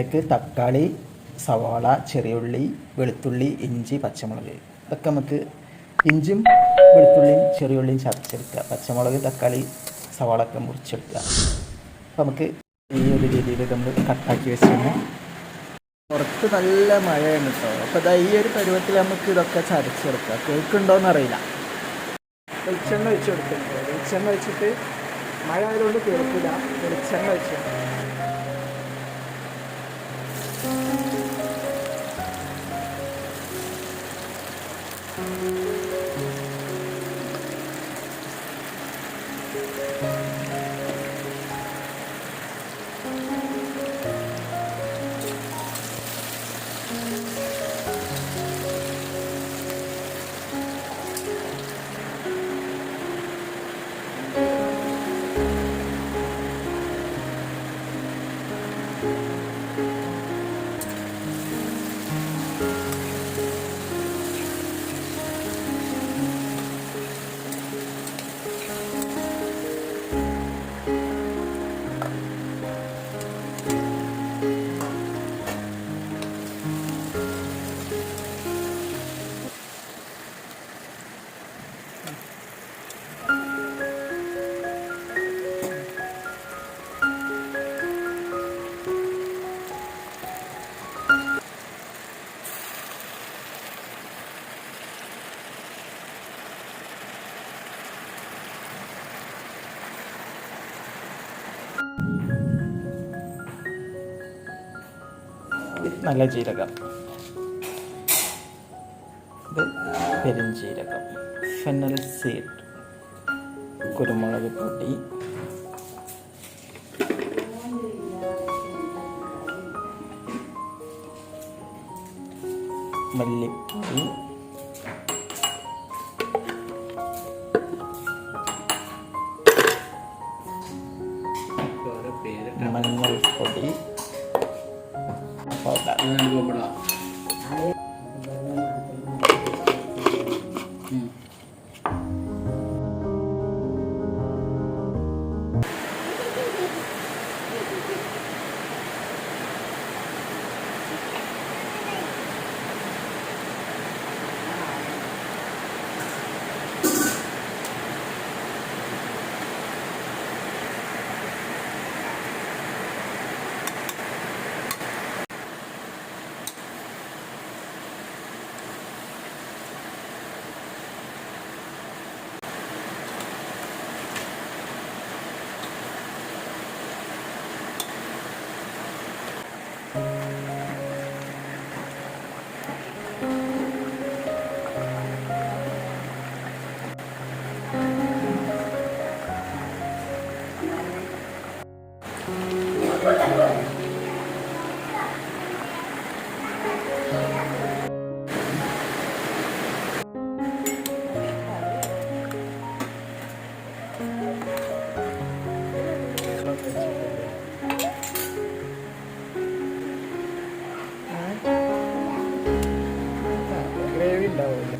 അതിലേക്ക് തക്കാളി, സവാള, ചെറിയുള്ളി, വെളുത്തുള്ളി, ഇഞ്ചി, പച്ചമുളക്. ഇതൊക്കെ നമുക്ക് ഇഞ്ചിയും വെളുത്തുള്ളിയും ചെറിയുള്ളിയും ചതച്ചെടുക്കുക. പച്ചമുളക്, തക്കാളി, സവാള ഒക്കെ മുറിച്ചെടുക്കുക. അപ്പോൾ നമുക്ക് ഈ ഒരു രീതിയിൽ നമ്മൾ കട്ടാക്കി വെച്ചാൽ പുറത്ത് നല്ല മഴയാണ് കേട്ടോ. അപ്പോൾ ഇതാ ഈ ഒരു പരുവത്തിൽ നമുക്ക് ഇതൊക്കെ ചതച്ചെടുക്കുക. കേൾക്കുന്നുണ്ടോയെന്നറിയില്ല. വെളിച്ചെണ്ണ ഒഴിച്ച് കൊടുക്കുന്നുണ്ട്. വെളിച്ചെണ്ണ ഒഴിച്ചിട്ട് മഴ ആയതുകൊണ്ട് കേൾക്കില്ല. വെളിച്ചെണ്ണ ഒഴിച്ചിട്ടുണ്ട്. നല്ല ജീരകം, ഇത് പെരുംജീരകം, ഫെന്നൽ സീഡ്, കുരുമുളക് പൊടി, മല്ലിപ്പൊടി, മഞ്ഞൾപ്പൊടി, ഗ്രേവി ഉണ്ടാവില്ല.